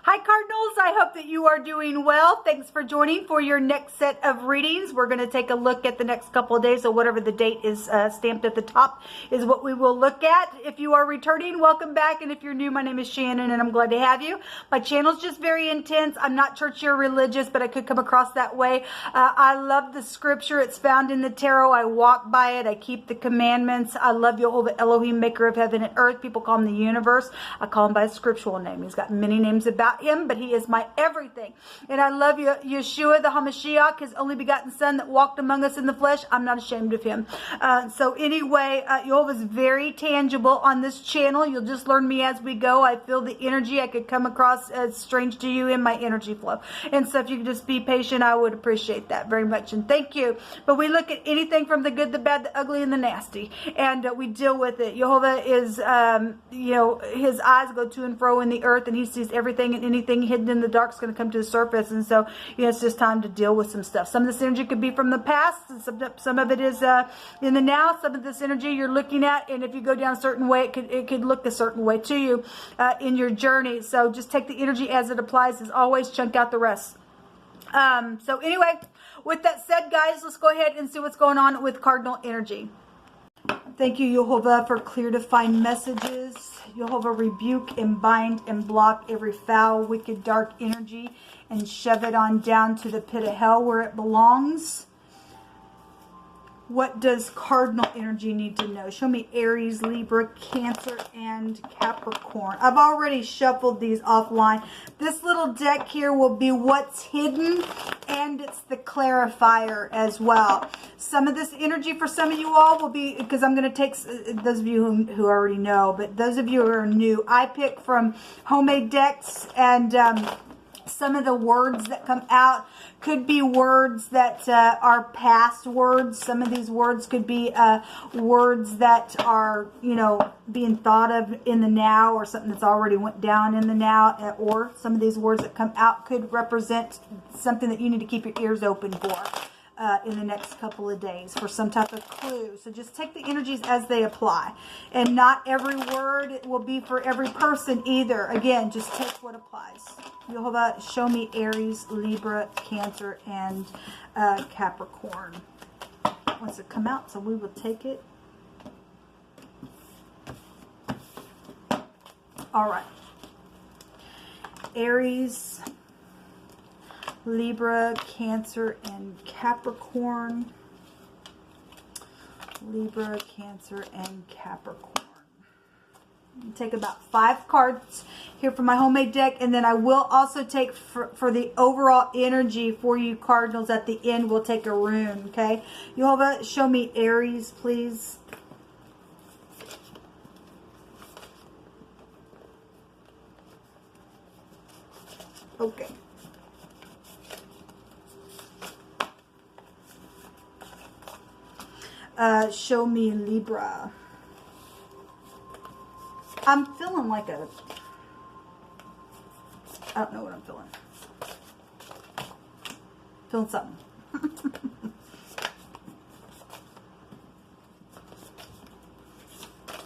Hi Cardinals, I hope that you are doing well. Thanks for joining for your next set of readings. We're going to take a look at the next couple of days, so whatever the date is stamped at the top is what we will look at. If you are returning, welcome back, and if you're new, my name is Shannon and I'm glad to have you. My channel's just very intense. I'm not churchy or religious, but I could come across that way. I love the scripture. It's found in the tarot. I walk by it. I keep the commandments. I love Jehovah Elohim, maker of heaven and earth. People call him the universe. I call him by his scriptural name. He's got many names about him, but he is my everything. And I love Yeshua, the HaMashiach, his only begotten son that walked among us in the flesh. I'm not ashamed of him. So anyway, Jehovah's very tangible on this channel. You'll just learn me as we go. I feel the energy. I could come across as strange to you in my energy flow. And so if you could just be patient, I would appreciate that very much. And thank you. But we look at anything from the good, the bad, the ugly, and the nasty. And we deal with it. Jehovah is, his eyes go to and fro in the earth, and he sees everything and anything hidden in the dark is going to come to the surface. And so, it's just time to deal with some stuff. Some of this energy could be from the past, and some of it is in the now. Some of this energy you're looking at, and if you go down a certain way, it could look a certain way to you in your journey. So just take the energy as it applies. As always, chunk out the rest. So anyway, with that said, guys, let's go ahead and see what's going on with cardinal energy. Thank you, Jehovah, for clear defined messages. Jehovah, rebuke and bind and block every foul, wicked, dark energy and shove it on down to the pit of hell where it belongs. What does cardinal energy need to know? Show me Aries, Libra, Cancer, and Capricorn. I've already shuffled these offline. This little deck here will be what's hidden, and it's the clarifier as well. Some of this energy for some of you all will be, because I'm going to take those of you who already know, but those of you who are new, I pick from homemade decks, and some of the words that come out could be words that are past words. Some of these words could be words that are, being thought of in the now, or something that's already went down in the now. Or some of these words that come out could represent something that you need to keep your ears open for in the next couple of days for some type of clue. So just take the energies as they apply. And not every word will be for every person either. Again, just take what applies. Jehovah, show me Aries, Libra, Cancer, and Capricorn. Wants to come out, so we will take it. All right. Aries, Libra, Cancer, and Capricorn. Libra, Cancer, and Capricorn. Take about 5 cards here from my homemade deck, and then I will also take for the overall energy for you Cardinals at the end. We'll take a rune, okay? Jehovah, show me Aries, please. Okay. Show me Libra. I'm feeling like I don't know what I'm feeling. Feeling something.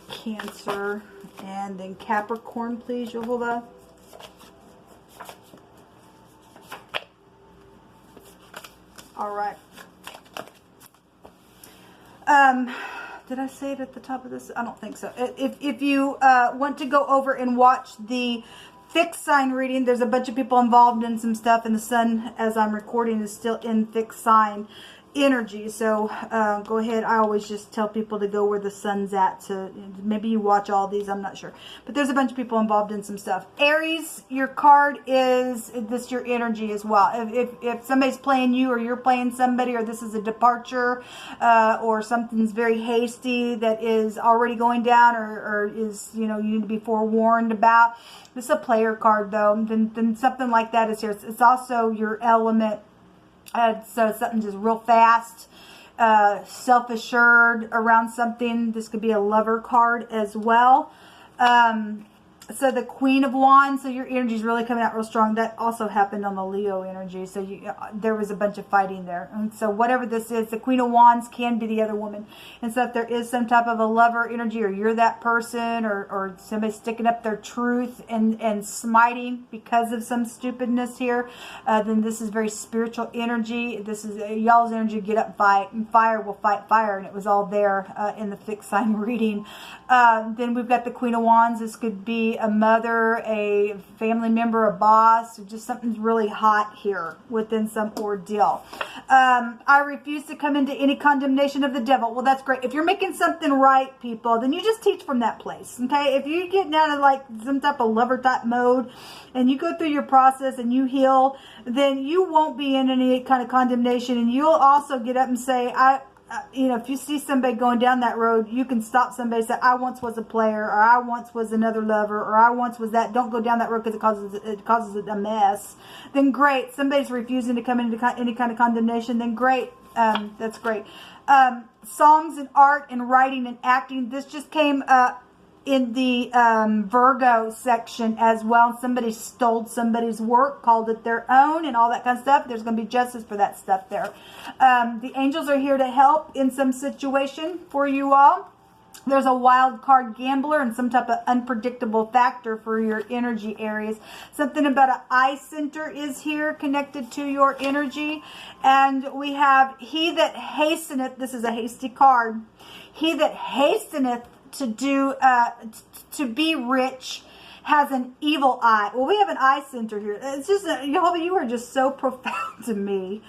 Cancer, and then Capricorn, please, Jehovah. All right. Did I say it at the top of this? I don't think so. If you want to go over and watch the fixed sign reading, there's a bunch of people involved in some stuff, and the sun, as I'm recording, is still in fixed sign energy. So go ahead. I always just tell people to go where the sun's at. So maybe you watch all these, I'm not sure, but there's a bunch of people involved in some stuff. Aries, your card is this, your energy as well. If somebody's playing you, or you're playing somebody, or this is a departure, or something's very hasty that is already going down, or is, you need to be forewarned about. This is a player card though. Then something like that is here. It's also your element. So something just real fast, self-assured around something. This could be a lover card as well. So the Queen of Wands, so your energy is really coming out real strong. That also happened on the Leo energy. So there was a bunch of fighting there. And so whatever this is, the Queen of Wands can be the other woman. And so if there is some type of a lover energy, or you're that person, or somebody sticking up their truth and smiting because of some stupidness here, then this is very spiritual energy. This is y'all's energy. Get up, fight, and fire will fight fire. And it was all there in the fixed sign reading. Then we've got the Queen of Wands. This could be a mother, a family member, a boss, or just something's really hot here within some ordeal. I refuse to come into any condemnation of the devil. Well, that's great. If you're making something right, people, then you just teach from that place. Okay? If you get down to like some type of lover type mode and you go through your process and you heal, then you won't be in any kind of condemnation, and you'll also get up and say, you know, if you see somebody going down that road, you can stop somebody and say, I once was a player, or I once was another lover, or I once was that. Don't go down that road because it causes a mess. Then great. Somebody's refusing to come into any kind of condemnation. Then great. That's great. Songs and art and writing and acting. This just came in the Virgo section as well. Somebody stole somebody's work, called it their own, and all that kind of stuff. There's going to be justice for that stuff there. The angels are here to help in some situation for you all. There's a wild card gambler and some type of unpredictable factor for your energy areas. Something about an eye center is here connected to your energy. And we have he that hasteneth. This is a hasty card. He that hasteneth to be rich has an evil eye. Well, we have an eye center here. It's just, Jehovah, you are just so profound to me.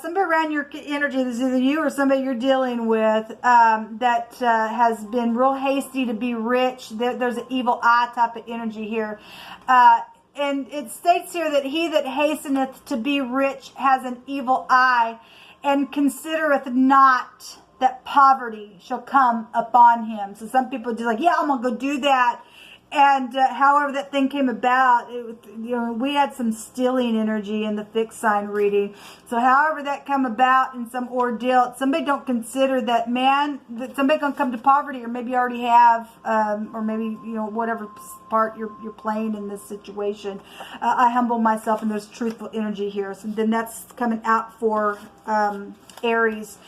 Somebody around your energy, this is either you or somebody you're dealing with that has been real hasty to be rich. There's an evil eye type of energy here. And it states here that he that hasteneth to be rich has an evil eye, and considereth not that poverty shall come upon him. So some people are just like, yeah, I'm going to go do that. And however that thing came about, we had some stealing energy in the fixed sign reading. So however that come about in some ordeal, somebody don't consider that, man, that somebody going to come to poverty, or maybe you already have, or maybe, whatever part you're playing in this situation. I humble myself, and there's truthful energy here. So then that's coming out for Aries.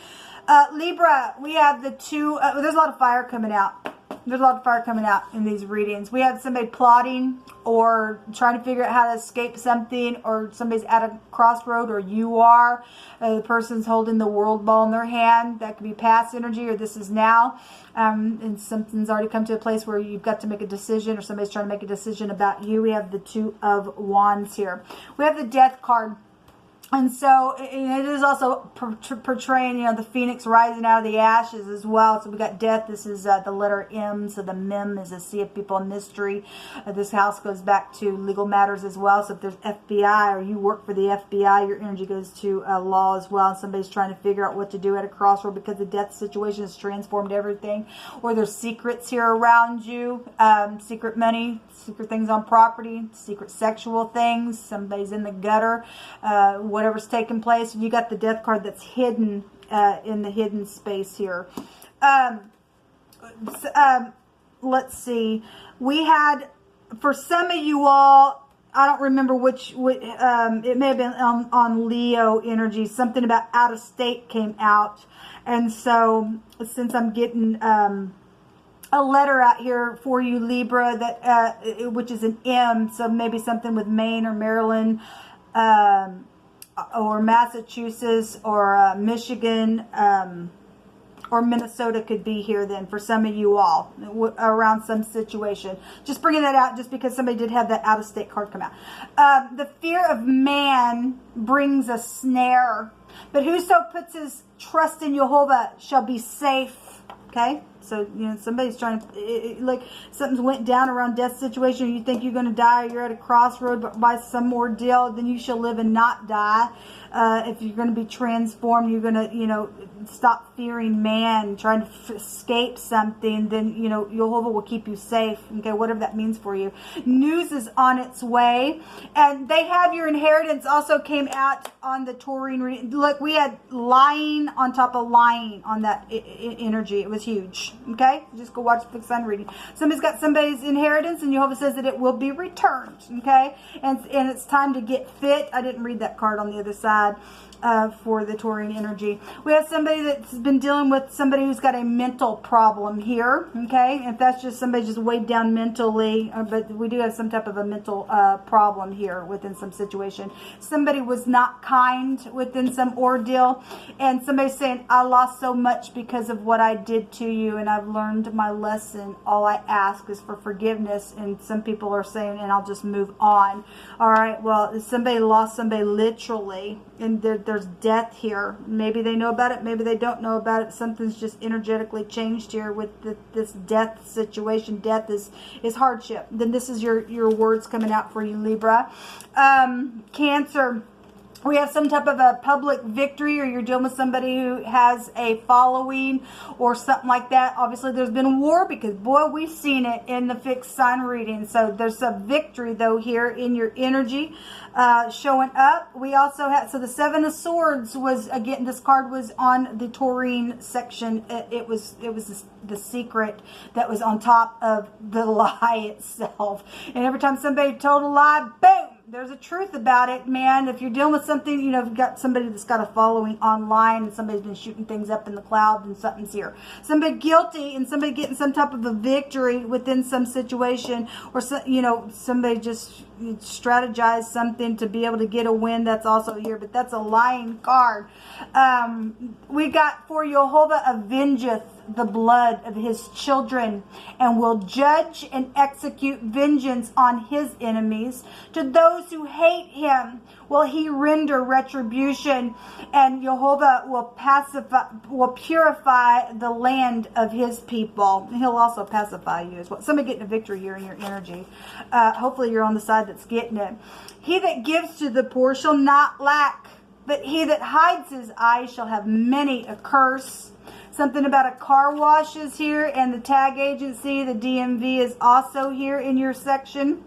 Libra, we have the two, there's a lot of fire coming out. There's a lot of fire coming out in these readings. We have somebody plotting or trying to figure out how to escape something, or somebody's at a crossroad, or you are. The person's holding the world ball in their hand. That could be past energy, or this is now. And something's already come to a place where you've got to make a decision, or somebody's trying to make a decision about you. We have the Two of Wands here. We have the Death card. And so it is also portraying, the phoenix rising out of the ashes as well. So we got death. This is the letter M. So the mem is a sea of people in mystery. This house goes back to legal matters as well. So if there's FBI, or you work for the FBI, your energy goes to law as well. And somebody's trying to figure out what to do at a crossroad, because the death situation has transformed everything. Or there's secrets here around you. Secret money, secret things on property, secret sexual things. Somebody's in the gutter. Whatever's taking place. You got the Death card that's hidden in the hidden space here. Let's see. We had, for some of you all, I don't remember which it may have been on Leo energy, something about out of state came out. And so since I'm getting a letter out here for you, Libra, that which is an M, so maybe something with Maine or Maryland, or Massachusetts, or Michigan, or Minnesota could be here then for some of you all around some situation. Just bringing that out just because somebody did have that out-of-state card come out. The fear of man brings a snare, but whoso puts his trust in Jehovah shall be safe. Okay? So, somebody's trying to, like, something's went down around death situation, you think you're going to die, you're at a crossroad, but by some ordeal, then you shall live and not die. If you're going to be transformed, you're going to, stop fearing man, trying to escape something, then, you know, Jehovah will keep you safe, okay, whatever that means for you. News is on its way, and they have your inheritance also came out on the Taurine reading. Look, we had lying on top of lying on that energy. It was huge, okay? Just go watch the fixed sign reading. Somebody's got somebody's inheritance, and Jehovah says that it will be returned, okay? And it's time to get fit. I didn't read that card on the other side. For the Taurine energy. We have somebody that's been dealing with somebody who's got a mental problem here, okay? If that's just somebody just weighed down mentally, but we do have some type of a mental problem here within some situation. Somebody was not kind within some ordeal, and somebody's saying, I lost so much because of what I did to you, and I've learned my lesson. All I ask is for forgiveness, and some people are saying, and I'll just move on. All right, well, somebody lost somebody literally, and there's death here. Maybe they know about it, maybe they don't know about it. Something's just energetically changed here with this death situation. Death is hardship. Then this is your words coming out for you, Libra. Cancer. We have some type of a public victory, or you're dealing with somebody who has a following or something like that. Obviously, there's been war because, boy, we've seen it in the fixed sign reading. So there's a victory, though, here in your energy showing up. We also have, so the Seven of Swords was, again, this card was on the Taurine section. It was the secret that was on top of the lie itself. And every time somebody told a lie, boom! There's a truth about it, man. If you're dealing with something, you know, if you've got somebody that's got a following online and somebody's been shooting things up in the cloud, and something's here. Somebody guilty and somebody getting some type of a victory within some situation, or, you know, somebody just strategize something to be able to get a win. That's also here, but that's a lying card. We got for Jehovah avengeth the blood of his children, and will judge and execute vengeance on his enemies. To those who hate him will he render retribution, and Jehovah will purify the land of his people. And he'll also pacify you as well. Somebody getting a victory here in your energy. Hopefully you're on the side that's getting it. He that gives to the poor shall not lack, but he that hides his eyes shall have many a curse. Something about a car wash is here, and the tag agency, the DMV, is also here in your section.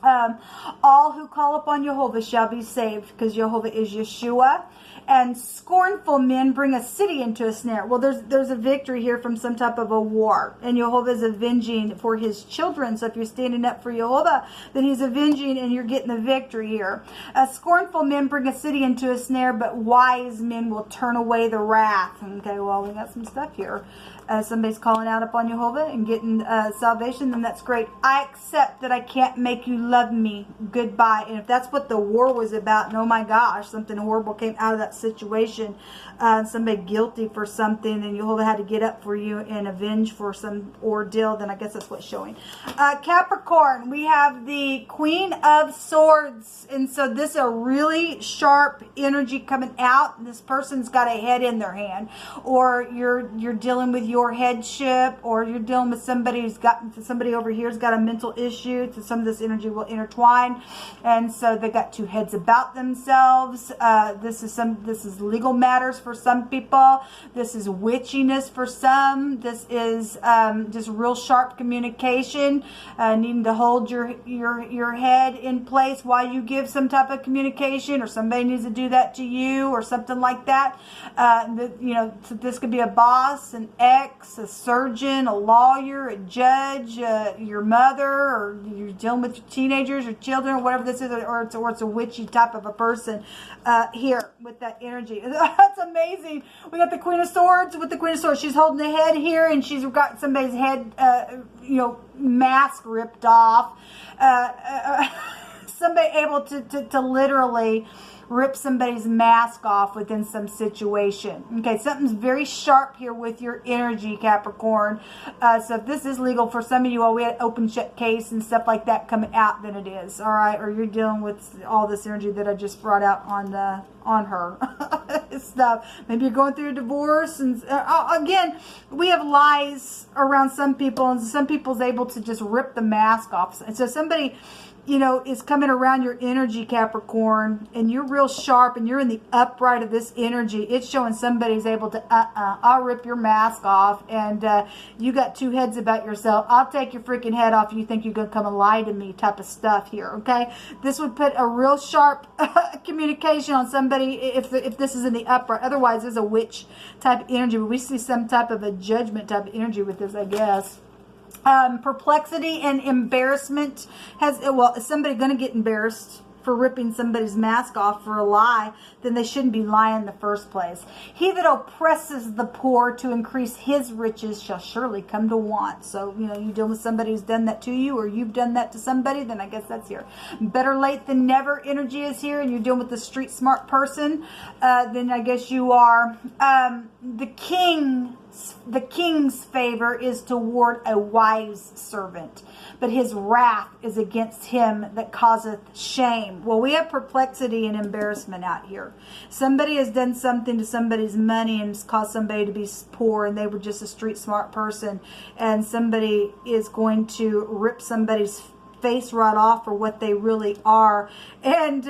All who call upon Jehovah shall be saved, because Jehovah is Yeshua. And scornful men bring a city into a snare. Well, there's a victory here from some type of a war, and Jehovah is avenging for his children. So if you're standing up for Jehovah, then he's avenging, and you're getting the victory here. Scornful men bring a city into a snare, but wise men will turn away the wrath. Okay, well, we got some stuff here. Somebody's calling out upon Jehovah and getting salvation, then that's great. I accept that I can't make you love me. Goodbye. And if that's what the war was about, and oh my gosh, something horrible came out of that situation, somebody guilty for something, and Jehovah had to get up for you and avenge for some ordeal, then I guess that's what's showing. Capricorn, we have the Queen of Swords, and so this is a really sharp energy coming out, and this person's got a head in their hand, or you're dealing with your headship, or you're dealing with somebody who's got, somebody over here's got a mental issue, so some of this energy will intertwine, and so they got two heads about themselves. This is legal matters for some people. This is witchiness for some. This is just real sharp communication, needing to hold your head in place while you give some type of communication, or somebody needs to do that to you, or something like that. You know, so this could be a boss, an ex, a surgeon, a lawyer, a judge, your mother, or you're dealing with your teenagers or children, or whatever this is, or it's a witchy type of a person here with that energy. That's amazing. We got the Queen of Swords with the Queen of Swords. She's holding the head here, and she's got somebody's head, you know, mask ripped off. Somebody able to literally rip somebody's mask off within some situation. Okay, something's very sharp here with your energy, Capricorn. So if this is legal for some of you, we had open shut case and stuff like that coming out, then it is. All right, or you're dealing with all this energy that I just brought out on her stuff. Maybe you're going through a divorce, and again, we have lies around some people, and some people's able to just rip the mask off. And so somebody you know, is coming around your energy, Capricorn, and you're real sharp and you're in the upright of this energy, it's showing somebody's able to, I'll rip your mask off, and you got two heads about yourself. I'll take your freaking head off. You think you're going to come and lie to me type of stuff here, okay? This would put a real sharp communication on somebody if this is in the upright. Otherwise, there's a witch type energy, but we see some type of a judgment type of energy with this, I guess. Perplexity and embarrassment is somebody going to get embarrassed for ripping somebody's mask off for a lie? Then they shouldn't be lying in the first place. He that oppresses the poor to increase his riches shall surely come to want. So, you know, you deal with somebody who's done that to you, or you've done that to somebody, then I guess that's here. Better late than never energy is here, and you're dealing with a street smart person, then I guess you are. The king's favor is toward a wise servant, but his wrath is against him that causeth shame. Well, we have perplexity and embarrassment out here. Somebody has done something to somebody's money and has caused somebody to be poor, and they were just a street smart person, and somebody is going to rip somebody's face right off for what they really are, and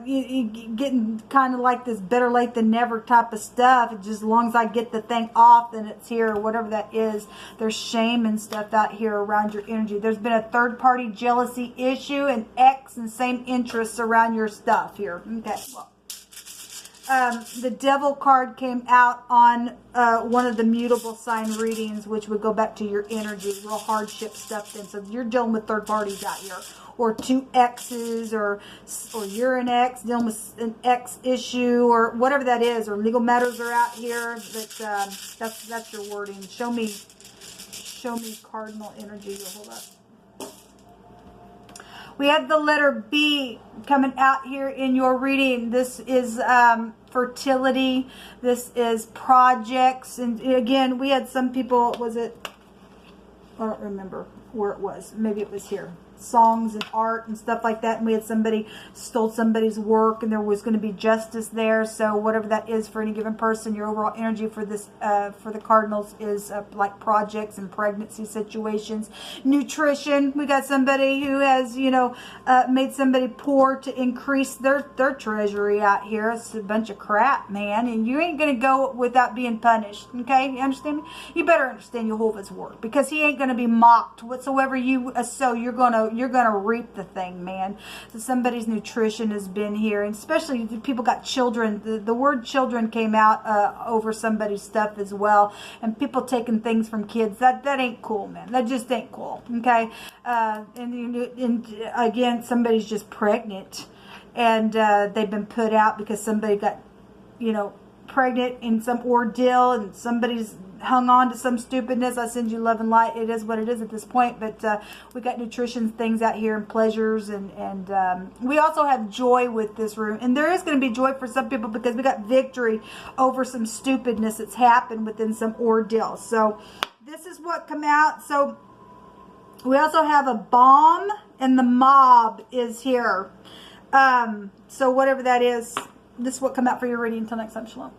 you getting kind of like this better late than never type of stuff. Just as long as I get the thing off, then it's here, or whatever that is. There's shame and stuff out here around your energy. There's been a third party jealousy issue and X and same interests around your stuff here. Okay, well, the devil card came out on one of the mutable sign readings, which would go back to your energy, real hardship stuff then. So you're dealing with third parties out here, or two X's, or you're an X dealing with an X issue, or whatever that is, or legal matters are out here. But that's your wording. Show me cardinal energy. Hold up. We have the letter B coming out here in your reading. This is fertility. This is projects. And again, we had some people, was it, I don't remember where it was. Maybe it was here. Songs and art and stuff like that, and we had somebody stole somebody's work, and there was going to be justice there. So whatever that is for any given person, your overall energy for this for the cardinals is like projects and pregnancy situations. Nutrition, we got somebody who has, you know, made somebody poor to increase their treasury out here. It's a bunch of crap, man, and you ain't going to go without being punished. Okay, you understand me? You better understand Jehovah's work, because he ain't going to be mocked. Whatsoever you sow, you're gonna reap the thing, man. So somebody's nutrition has been here, and especially if people got children. The word children came out over somebody's stuff as well, and people taking things from kids. That ain't cool, man. That just ain't cool. Okay, and again, somebody's just pregnant, and they've been put out because somebody got, you know, pregnant in some ordeal, and somebody's hung on to some stupidness. I send you love and light. It is what it is at this point. But we got nutrition things out here, and pleasures, and we also have joy with this room. And there is going to be joy for some people, because we got victory over some stupidness that's happened within some ordeal. So this is what come out. So we also have a bomb, and the mob is here. So whatever that is, this is what come out for your reading. Until next time, shalom.